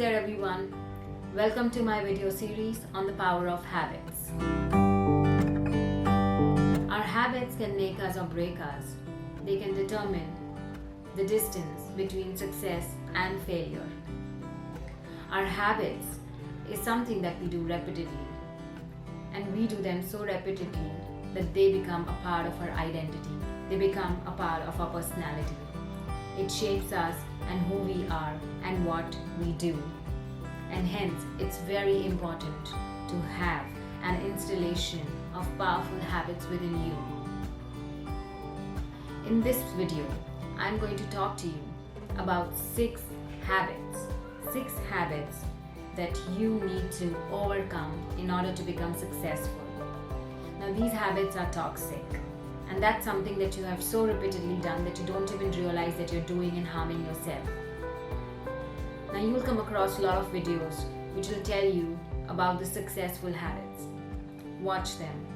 there everyone, welcome to my video series on the power of habits. Our habits can make us or break us. They can determine the distance between success and failure. Our habits is something that we do repeatedly, and we do them so repeatedly that they become a part of our identity. They become a part of our personality. It shapes us and who we are and what we do. And hence, it's very important to have an installation of powerful habits within you. In this video, I'm going to talk to you about 6 habits that you need to overcome in order to become successful. Now, these habits are toxic, and that's something that you have so repeatedly done that you don't even realize that you're doing and harming yourself. Now, you will come across a lot of videos which will tell you about the successful habits. Watch them.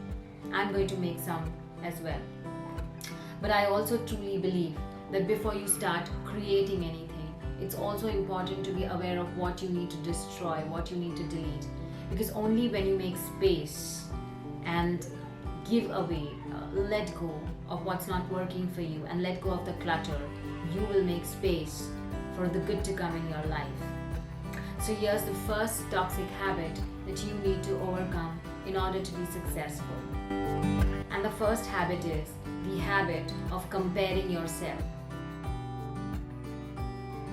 I'm going to make some as well. But I also truly believe that before you start creating anything, it's also important to be aware of what you need to destroy, what you need to delete. Because only when you make space and give away, let go of what's not working for you and let go of the clutter, you will make space for the good to come in your life. So here's the first toxic habit that you need to overcome in order to be successful. And the first habit is the habit of comparing yourself.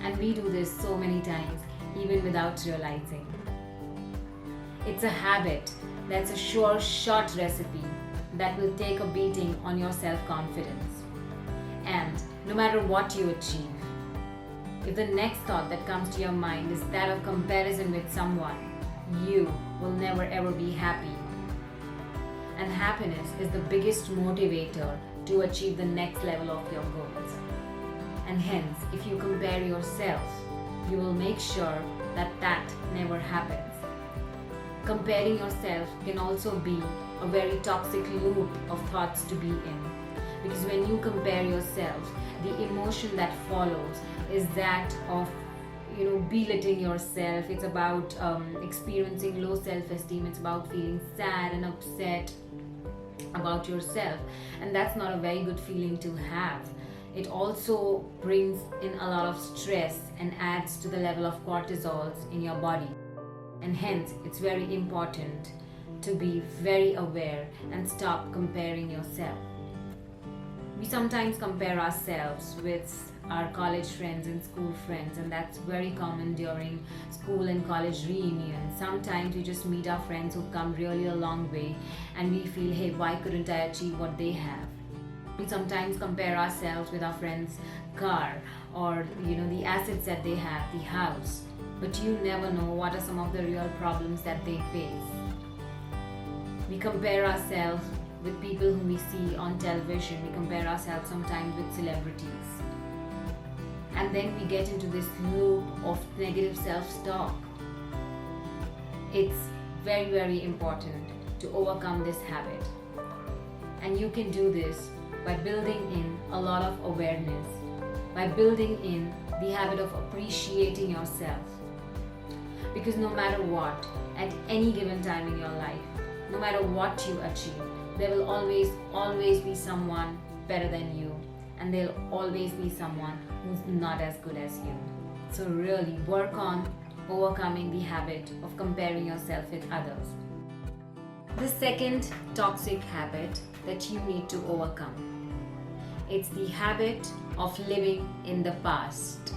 And we do this so many times, even without realizing. It's a habit that's a sure shot recipe that will take a beating on your self-confidence. And no matter what you achieve, if the next thought that comes to your mind is that of comparison with someone, you will never ever be happy. And happiness is the biggest motivator to achieve the next level of your goals. And hence, if you compare yourself, you will make sure that that never happens. Comparing yourself can also be a very toxic loop of thoughts to be in. Because when you compare yourself, the emotion that follows is that of belittling yourself. It's about experiencing low self-esteem. It's about feeling sad and upset about yourself, and that's not a very good feeling to have. It also brings in a lot of stress and adds to the level of cortisols in your body, and hence it's very important to be very aware and stop comparing yourself. We sometimes compare ourselves with our college friends and school friends, and that's very common during school and college reunions. Sometimes we just meet our friends who've come really a long way and we feel, hey, why couldn't I achieve what they have? We sometimes compare ourselves with our friends' car or the assets that they have, the house. But you never know what are some of the real problems that they face. We compare ourselves with people whom we see on television. We compare ourselves sometimes with celebrities. And then we get into this loop of negative self-talk. It's very, very important to overcome this habit. And you can do this by building in a lot of awareness, by building in the habit of appreciating yourself. Because no matter what, at any given time in your life, no matter what you achieve, there will always be someone better than you, and there'll always be someone who's not as good as you. So really work on overcoming the habit of comparing yourself with others. The second toxic habit that you need to overcome, it's the habit of living in the past.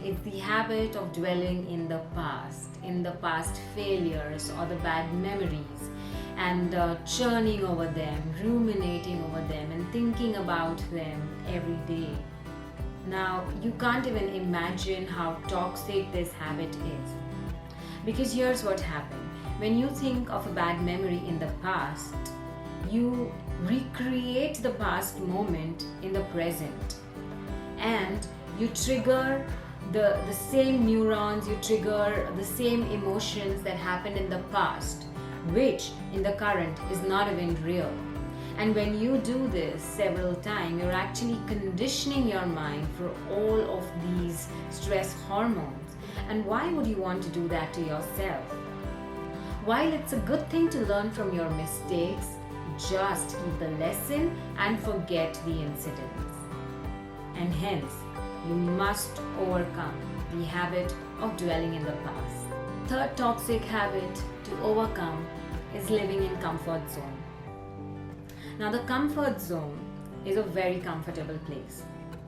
It's the habit of dwelling in the past failures or the bad memories, and churning over them, ruminating over them, and thinking about them every day. Now, you can't even imagine how toxic this habit is. Because here's what happened. When you think of a bad memory in the past, you recreate the past moment in the present. And you trigger the same neurons, you trigger the same emotions that happened in the past, which in the current is not even real. And when you do this several times, you're actually conditioning your mind for all of these stress hormones. And why would you want to do that to yourself? While it's a good thing to learn from your mistakes, just keep the lesson and forget the incidents. And hence, you must overcome the habit of dwelling in the past. Third toxic habit to overcome is living in comfort zone. Now, the comfort zone is a very comfortable place,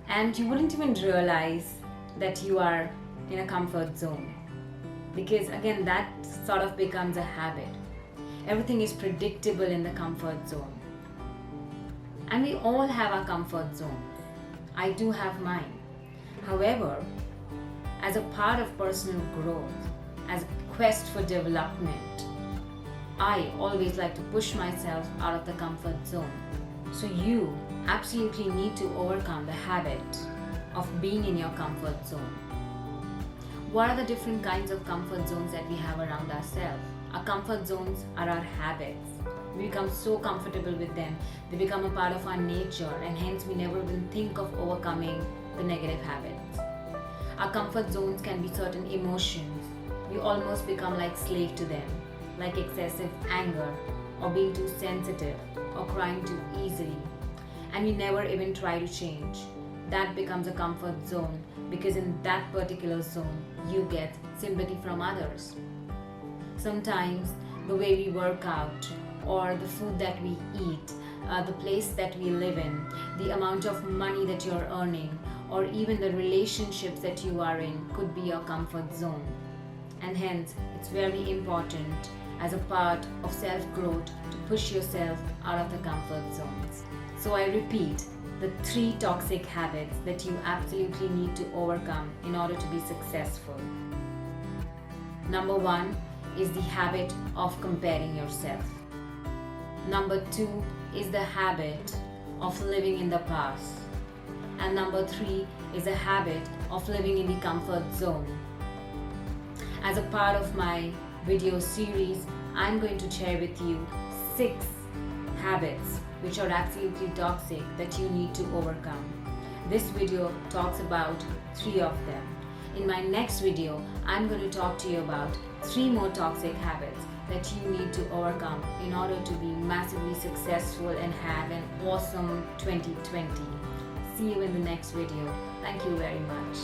and you wouldn't even realize that you are in a comfort zone, because again, that sort of becomes a habit. Everything is predictable in the comfort zone, and we all have our comfort zone. I do have mine. However, as a part of personal growth, as a quest for development, I always like to push myself out of the comfort zone. So you absolutely need to overcome the habit of being in your comfort zone. What are the different kinds of comfort zones that we have around ourselves? Our comfort zones are our habits. We become so comfortable with them, they become a part of our nature, and hence we never even think of overcoming the negative habits. Our comfort zones can be certain emotions. We almost become like slave to them, like excessive anger, or being too sensitive, or crying too easily, and we never even try to change. That becomes a comfort zone, because in that particular zone you get sympathy from others. Sometimes the way we work out, or the food that we eat, the place that we live in, the amount of money that you're earning, or even the relationships that you are in could be your comfort zone. And hence, it's very important as a part of self-growth to push yourself out of the comfort zones. So I repeat, the 3 toxic habits that you absolutely need to overcome in order to be successful. Number 1 is the habit of comparing yourself. Number 2 is the habit of living in the past. And number 3 is the habit of living in the comfort zone. As a part of my video series, I'm going to share with you 6 habits which are absolutely toxic that you need to overcome. This video talks about 3 of them. In my next video, I'm going to talk to you about 3 more toxic habits that you need to overcome in order to be massively successful and have an awesome 2020. See you in the next video. Thank you very much.